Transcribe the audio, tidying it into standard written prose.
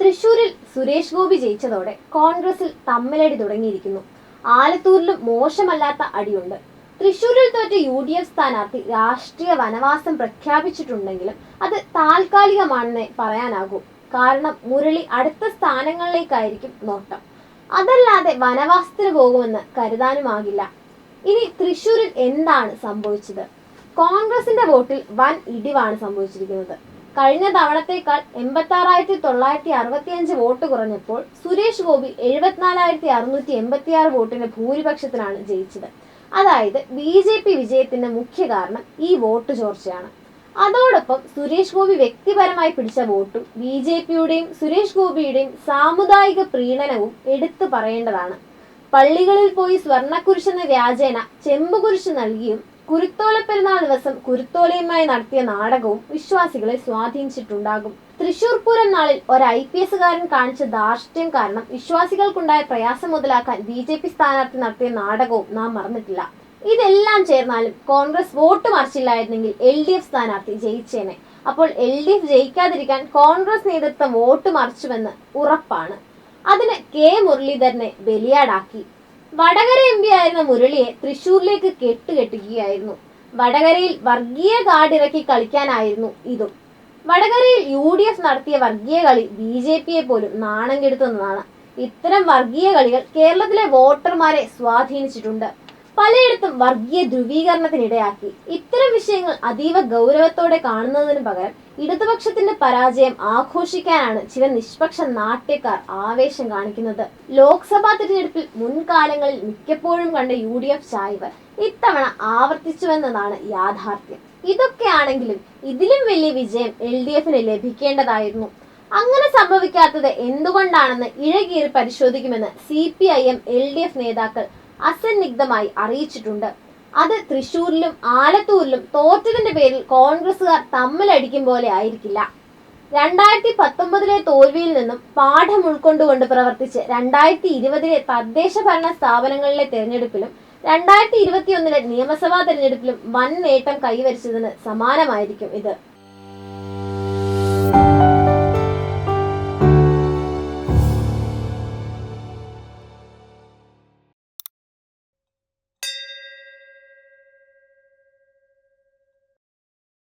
തൃശൂരിൽ സുരേഷ് ഗോപി ജയിച്ചതോടെ കോൺഗ്രസിൽ തമ്മിലടി തുടങ്ങിയിരിക്കുന്നു. ആലത്തൂരിലും മോശമല്ലാത്ത അടിയുണ്ട്. തൃശൂരിൽ തോറ്റ UDF സ്ഥാനാർത്ഥി രാഷ്ട്രീയ വനവാസം പ്രഖ്യാപിച്ചിട്ടുണ്ടെങ്കിലും അത് താൽക്കാലികമാണെന്നേ പറയാനാകൂ. കാരണം മുരളി അടുത്ത സ്ഥാനങ്ങളിലേക്കായിരിക്കും നോട്ടം. അതല്ലാതെ വനവാസത്തിന് പോകുമെന്ന് കരുതാനുമാകില്ല. ഇനി തൃശൂരിൽ എന്താണ് സംഭവിച്ചത്? കോൺഗ്രസിന്റെ വോട്ടിൽ വൻ ഇടിവാണ് സംഭവിച്ചിരിക്കുന്നത്. കഴിഞ്ഞ തവണത്തേക്കാൾ 86,965 വോട്ട് കുറഞ്ഞപ്പോൾ സുരേഷ് ഗോപി 74,686 വോട്ടിന്റെ ഭൂരിപക്ഷത്തിനാണ് ജയിച്ചത്. അതായത് BJP വിജയത്തിന്റെ മുഖ്യ കാരണം ഈ വോട്ട് ചോർച്ചയാണ്. അതോടൊപ്പം സുരേഷ് ഗോപി വ്യക്തിപരമായി പിടിച്ച വോട്ടും BJPയുടെയും സുരേഷ് ഗോപിയുടെയും സാമുദായിക പ്രീണനവും എടുത്തു പറയേണ്ടതാണ്. പള്ളികളിൽ പോയി സ്വർണ്ണക്കുരിശെന്ന വ്യാജേന ചെമ്പുകുരിശ് നൽകിയും കുരുത്തോല പെരുന്നാൾ ദിവസം കുരുത്തോലയുമായി നടത്തിയ നാടകവും വിശ്വാസികളെ സ്വാധീനിച്ചിട്ടുണ്ടാകും. തൃശൂർ പൂരം നാളിൽ ഒരു IPS കാരൻ കാണിച്ച ധാർഷ്ട്യം കാരണം വിശ്വാസികൾക്കുണ്ടായ പ്രയാസം മുതലാക്കാൻ BJP സ്ഥാനാർത്ഥി നടത്തിയ നാടകവും നാം മറന്നിട്ടില്ല. ഇതെല്ലാം ചേർന്നാലും കോൺഗ്രസ് വോട്ട് മറിച്ചില്ലായിരുന്നെങ്കിൽ LDF സ്ഥാനാർത്ഥി ജയിച്ചേനെ. അപ്പോൾ LDF ജയിക്കാതിരിക്കാൻ കോൺഗ്രസ് നേതൃത്വം വോട്ട് മറിച്ചുവെന്ന് ഉറപ്പാണ്. അതിന് K മുരളീധരനെ ബലിയാടാക്കി. വടകര MP ആയിരുന്ന മുരളിയെ തൃശൂരിലേക്ക് കെട്ടുകെട്ടിക്കുകയായിരുന്നു. വടകരയിൽ വർഗീയ കാർഡിറക്കി കളിക്കാനായിരുന്നു ഇതും. വടകരയിൽ UDF നടത്തിയ വർഗീയ കളി BJPയെ പോലും നാണം കെടുത്തുന്നതാണ്. ഇത്തരം വർഗീയ കളികൾ കേരളത്തിലെ വോട്ടർമാരെ സ്വാധീനിച്ചിട്ടുണ്ട്. പലയിടത്തും വർഗീയ ധ്രുവീകരണത്തിനിടയാക്കി. ഇത്തരം വിഷയങ്ങൾ അതീവ ഗൗരവത്തോടെ കാണുന്നതിന് പകരം ഇടതുപക്ഷത്തിന്റെ പരാജയം ആഘോഷിക്കാനാണ് ചില നിഷ്പക്ഷ നാട്യക്കാർ ആവേശം കാണിക്കുന്നത്. ലോക്സഭാ തിരഞ്ഞെടുപ്പിൽ മുൻകാലങ്ങളിൽ മിക്കപ്പോഴും കണ്ട UDF ചായ്വ് ഇത്തവണ ആവർത്തിച്ചുവെന്നതാണ് യാഥാർത്ഥ്യം. ഇതൊക്കെയാണെങ്കിലും ഇതിലും വലിയ വിജയം LDFന് ലഭിക്കേണ്ടതായിരുന്നു. അങ്ങനെ സംഭവിക്കാത്തത് എന്തുകൊണ്ടാണെന്ന് ഇഴകീറി പരിശോധിക്കുമെന്ന് CPIM LDF നേതാക്കൾ അസന്നിഗ്ധമായി അറിയിച്ചിട്ടുണ്ട്. അത് തൃശൂരിലും ആലത്തൂരിലും തോറ്റതിന്റെ പേരിൽ കോൺഗ്രസുകാർ തമ്മിലടിക്കും പോലെ ആയിരിക്കില്ല. 2019 തോൽവിയിൽ നിന്നും പാഠം ഉൾക്കൊണ്ടുകൊണ്ട് പ്രവർത്തിച്ച് 2020 തദ്ദേശ ഭരണ സ്ഥാപനങ്ങളിലെ തെരഞ്ഞെടുപ്പിലും 2021 നിയമസഭാ തെരഞ്ഞെടുപ്പിലും വൻ നേട്ടം കൈവരിച്ചതിന് സമാനമായിരിക്കും ഇത്.